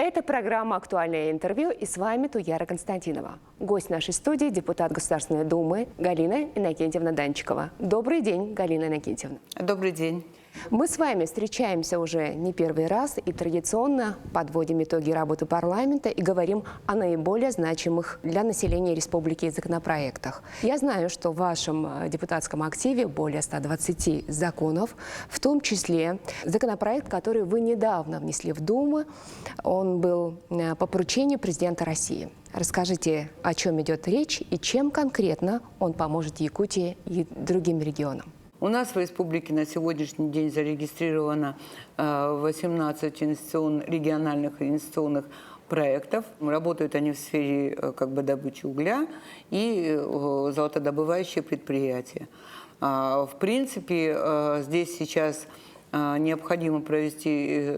Это программа «Актуальное интервью», и с вами Туяра Константинова. Гость нашей студии – депутат Государственной Думы Галина Иннокентьевна Данчикова. Добрый день, Галина Иннокентьевна. Добрый день. Мы с вами встречаемся уже не первый раз и традиционно подводим итоги работы парламента и говорим о наиболее значимых для населения республики законопроектах. Я знаю, что в вашем депутатском активе более 120 законов, в том числе законопроект, который вы недавно внесли в Думу. Он был по поручению президента России. Расскажите, о чем идет речь и чем конкретно он поможет Якутии и другим регионам. У нас в республике на сегодняшний день зарегистрировано 18 региональных инвестиционных проектов. Работают они в сфере добычи угля и золотодобывающие предприятия. В принципе, здесь сейчас необходимо провести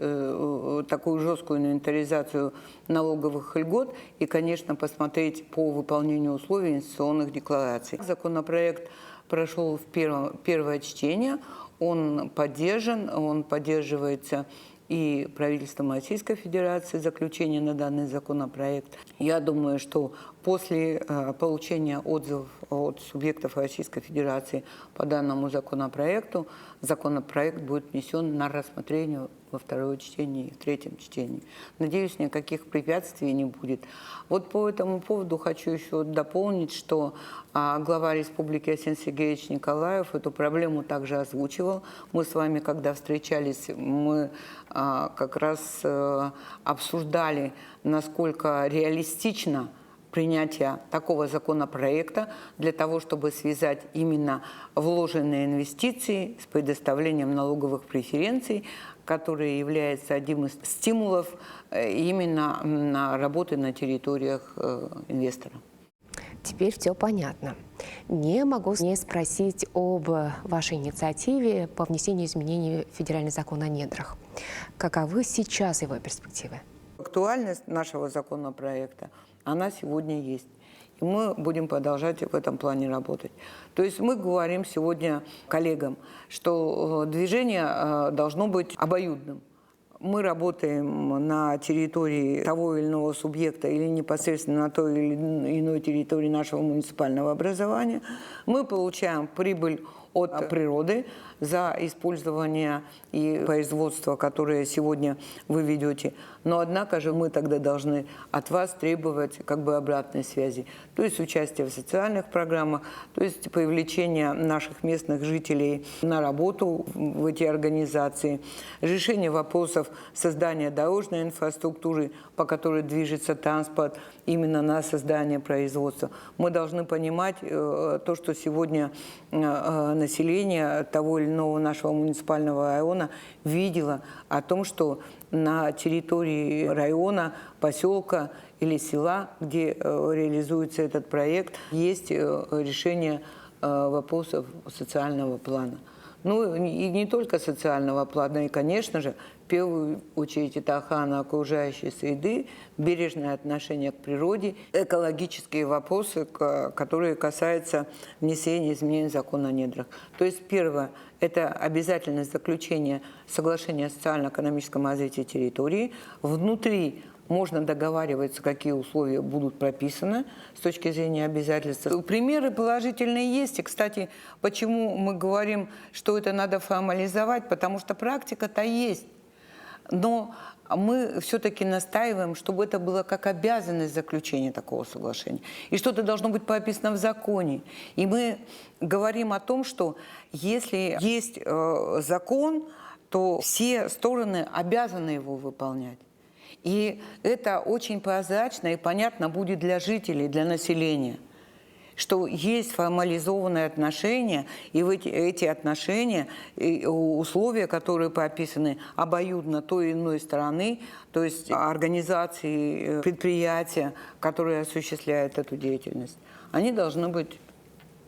такую жесткую инвентаризацию налоговых льгот и, конечно, посмотреть по выполнению условий инвестиционных деклараций. Законопроект прошел в первое чтение, он поддерживается и правительством Российской Федерации, заключение на данный законопроект. Я думаю, что после получения отзывов от субъектов Российской Федерации по данному законопроекту, законопроект будет внесен на рассмотрение во второе чтение и в третьем чтении. Надеюсь, никаких препятствий не будет. Вот по этому поводу хочу еще дополнить, что глава республики Арсений Сергеевич Николаев эту проблему также озвучивал. Мы с вами, когда встречались, мы как раз обсуждали, насколько реалистично принятие такого законопроекта для того, чтобы связать именно вложенные инвестиции с предоставлением налоговых преференций, которые являются одним из стимулов именно на работы на территориях инвестора. Теперь все понятно. Не могу не спросить об вашей инициативе по внесению изменений в федеральный закон о недрах. Каковы сейчас его перспективы? Актуальность нашего законопроекта, она сегодня есть. И мы будем продолжать в этом плане работать. То есть мы говорим сегодня коллегам, что движение должно быть обоюдным. Мы работаем на территории того или иного субъекта или непосредственно на той или иной территории нашего муниципального образования. Мы получаем прибыль от природы за использование и производство, которое сегодня вы ведете. Но, однако же, мы тогда должны от вас требовать обратной связи. То есть участие в социальных программах, то есть привлечение наших местных жителей на работу в эти организации, решение вопросов создания дорожной инфраструктуры, по которой движется транспорт, именно на создание производства. Мы должны понимать то, что сегодня население того или иного нашего муниципального района видело о том, что на территории района, поселка или села, где реализуется этот проект, есть решение вопросов социального плана. Ну и не только социального плана, и, конечно же, в первую очередь это охрана окружающей среды, бережное отношение к природе, экологические вопросы, которые касаются внесения изменений в закон о недрах. То есть первое – это обязательность заключения соглашения о социально-экономическом развитии территории. Внутри можно договариваться, какие условия будут прописаны с точки зрения обязательств. Примеры положительные есть. И, кстати, почему мы говорим, что это надо формализовать? Потому что практика-то есть. Но мы все-таки настаиваем, чтобы это было как обязанность заключения такого соглашения. И что-то должно быть прописано в законе. И мы говорим о том, что если есть закон, то все стороны обязаны его выполнять. И это очень прозрачно и понятно будет для жителей, для населения, что есть формализованные отношения, и в эти отношения, условия, которые прописаны обоюдно той или иной стороны, то есть организации, предприятия, которые осуществляют эту деятельность, они должны быть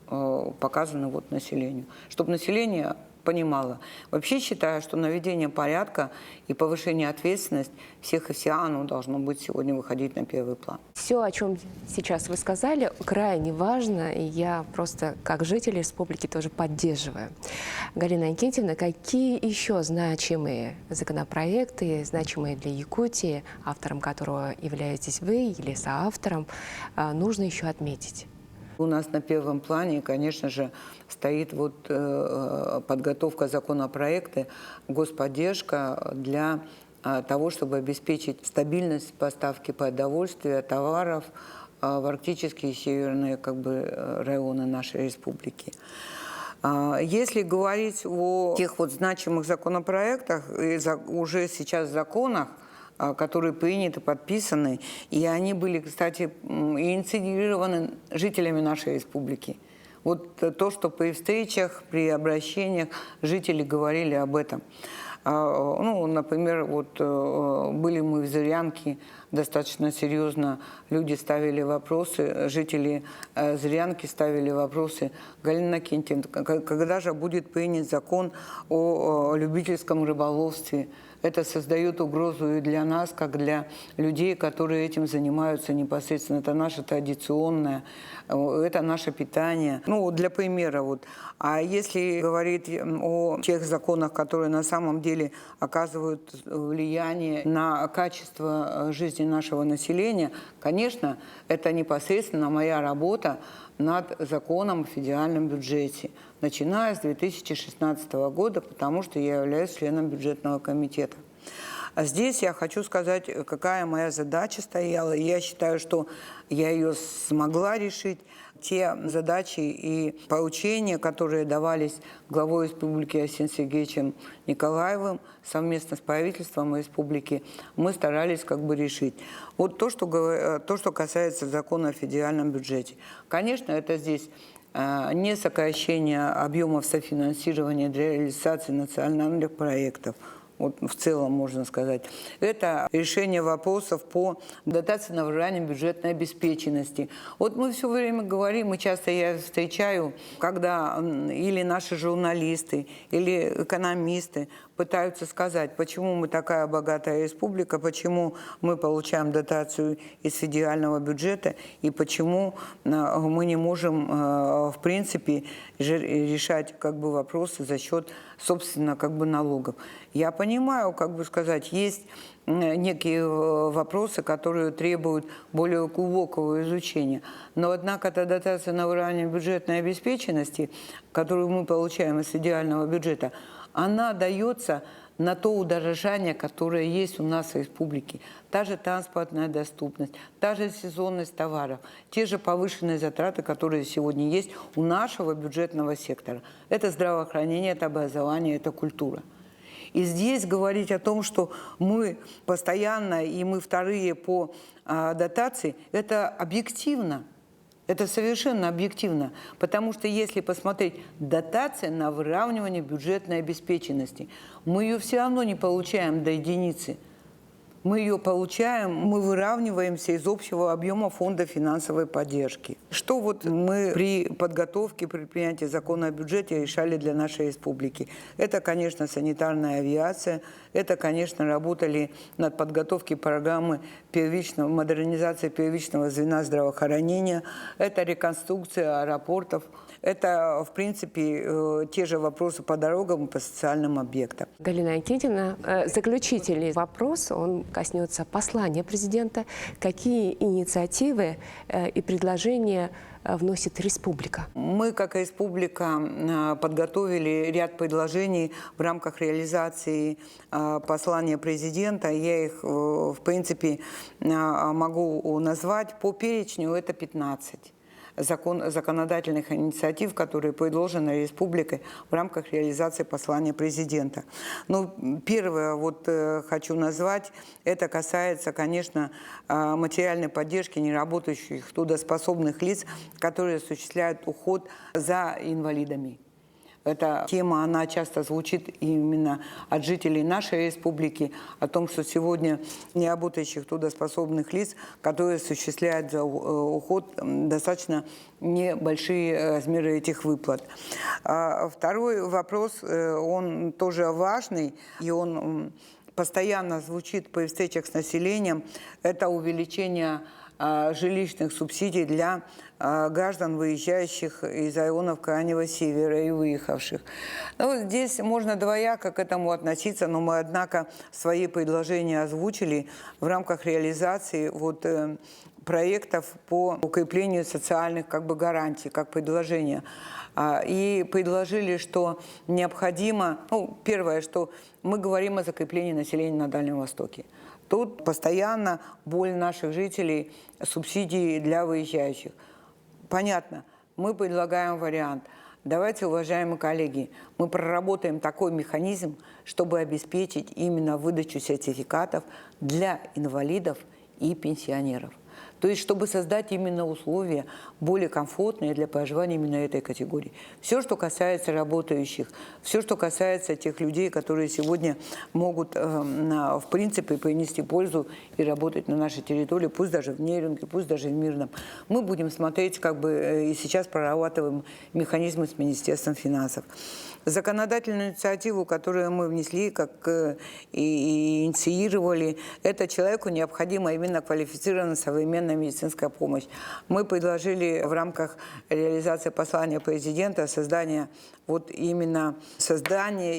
показаны населению, чтобы население понимала. Вообще считаю, что наведение порядка и повышение ответственности всех и вся, оно должно быть сегодня выходить на первый план. Все, о чем сейчас вы сказали, крайне важно, и я просто как житель республики тоже поддерживаю. Галина Иннокентьевна, какие еще значимые законопроекты, значимые для Якутии, автором которого являетесь вы или соавтором, нужно еще отметить? У нас на первом плане, конечно же, стоит вот подготовка законопроекта, господдержка для того, чтобы обеспечить стабильность поставки продовольствия, товаров в арктические и северные районы нашей республики. Если говорить о тех вот значимых законопроектах и уже сейчас законах, которые приняты, подписаны, и они были, кстати, инициированы жителями нашей республики. Вот то, что при встречах, при обращениях жители говорили об этом. Ну, например, вот были мы в Зырянке, достаточно серьезно люди ставили вопросы, жители Зырянки ставили вопросы. Галина Иннокентьевна, когда же будет принят закон о любительском рыболовстве? Это создает угрозу и для нас, как для людей, которые этим занимаются непосредственно. Это наше традиционное, это наше питание. Ну, для примера. Вот. А если говорить о тех законах, которые на самом деле оказывают влияние на качество жизни нашего населения, конечно, это непосредственно моя работа над законом о федеральном бюджете, начиная с 2016 года, потому что я являюсь членом бюджетного комитета. А здесь я хочу сказать, какая моя задача стояла. Я считаю, что я ее смогла решить. Те задачи и поручения, которые давались главой республики Арсением Сергеевичем Николаевым совместно с правительством республики, мы старались решить. Вот то, что касается закона о федеральном бюджете. Конечно, это здесь не сокращение объемов софинансирования для реализации национальных проектов. Вот в целом можно сказать. Это решение вопросов по дотации на выражение бюджетной обеспеченности. Вот мы все время говорим, и часто я встречаю, когда или наши журналисты, или экономисты пытаются сказать, почему мы такая богатая республика, почему мы получаем дотацию из федерального бюджета, и почему мы не можем, в принципе, решать вопросы за счет, собственно, налогов. Я понимаю, есть некие вопросы, которые требуют более глубокого изучения. Но, однако, эта дотация на выравнивание бюджетной обеспеченности, которую мы получаем из федерального бюджета, она дается на то удорожание, которое есть у нас в республике. Та же транспортная доступность, та же сезонность товаров, те же повышенные затраты, которые сегодня есть у нашего бюджетного сектора. Это здравоохранение, это образование, это культура. И здесь говорить о том, что мы постоянно и мы вторые по дотации, это объективно. Это совершенно объективно, потому что если посмотреть дотация на выравнивание бюджетной обеспеченности, мы ее все равно не получаем до единицы. Мы ее получаем, мы выравниваемся из общего объема фонда финансовой поддержки. Что вот мы при подготовке, при принятии закона о бюджете решали для нашей республики? Это, конечно, санитарная авиация, это, конечно, работали над подготовкой программы модернизации первичного звена здравоохранения, это реконструкция аэропортов, это, в принципе, те же вопросы по дорогам и по социальным объектам. Галина Иннокентьевна, заключительный вопрос, он коснется послания президента. Какие инициативы и предложения вносит республика? Мы, как республика, подготовили ряд предложений в рамках реализации послания президента. Я их, в принципе, могу назвать. По перечню это 15 законодательных инициатив, которые предложены республикой в рамках реализации послания президента. Ну, первое, хочу назвать, это касается, конечно, материальной поддержки неработающих трудоспособных лиц, которые осуществляют уход за инвалидами. Эта тема, она часто звучит именно от жителей нашей республики, о том, что сегодня неработающих трудоспособных лиц, которые осуществляют за уход достаточно небольшие размеры этих выплат. Второй вопрос, он тоже важный, и он постоянно звучит при встречах с населением, это увеличение жилищных субсидий для граждан, выезжающих из районов Крайнего Севера и выехавших. Ну, здесь можно двояко к этому относиться, но мы, однако, свои предложения озвучили в рамках реализации проектов по укреплению социальных гарантий, как предложение. И предложили, что необходимо, первое, что мы говорим о закреплении населения на Дальнем Востоке. Тут постоянно боль наших жителей, субсидии для выезжающих. Понятно, мы предлагаем вариант. Давайте, уважаемые коллеги, мы проработаем такой механизм, чтобы обеспечить именно выдачу сертификатов для инвалидов и пенсионеров. То есть, чтобы создать именно условия более комфортные для проживания именно этой категории. Все, что касается работающих, все, что касается тех людей, которые сегодня могут, в принципе, принести пользу и работать на нашей территории, пусть даже в Нерюнге, пусть даже в Мирном. Мы будем смотреть, и сейчас прорабатываем механизмы с Министерством финансов. Законодательную инициативу, которую мы внесли, и инициировали, это человеку необходима именно квалифицированная современная медицинская помощь. Мы предложили в рамках реализации послания президента создание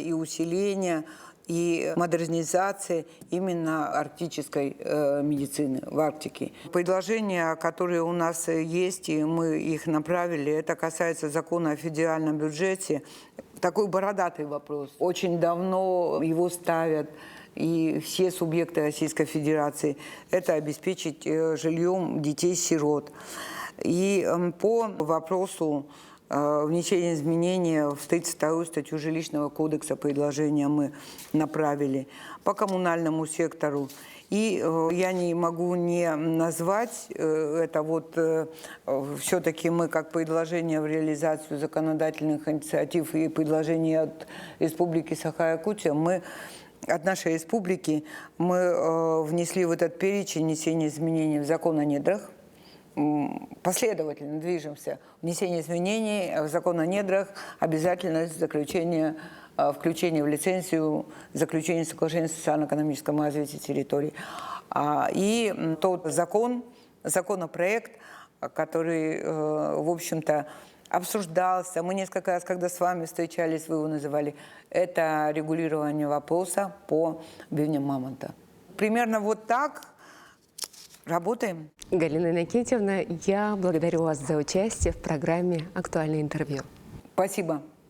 и усиления и модернизации именно арктической медицины в Арктике. Предложения, которые у нас есть, и мы их направили, это касается закона о федеральном бюджете. Такой бородатый вопрос. Очень давно его ставят и все субъекты Российской Федерации. Это обеспечить жильем детей-сирот. И по вопросу внесения изменений в 32-ю статью Жилищного кодекса предложения мы направили по коммунальному сектору. И я не могу не назвать это все-таки мы как предложение в реализацию законодательных инициатив и предложений от Республики Саха-Якутия, от нашей республики мы внесли в этот перечень внесения изменений в закон о недрах. Последовательно движемся. Внесение изменений в закон о недрах, обязательность включения в лицензию заключения соглашения о социально-экономическом развитии территорий. И тот законопроект, который, в общем-то, обсуждался, мы несколько раз, когда с вами встречались, вы его называли, это регулирование вопроса по бивням мамонта. Примерно так работаем. Галина Иннокентьевна, я благодарю вас за участие в программе «Актуальное интервью». Спасибо.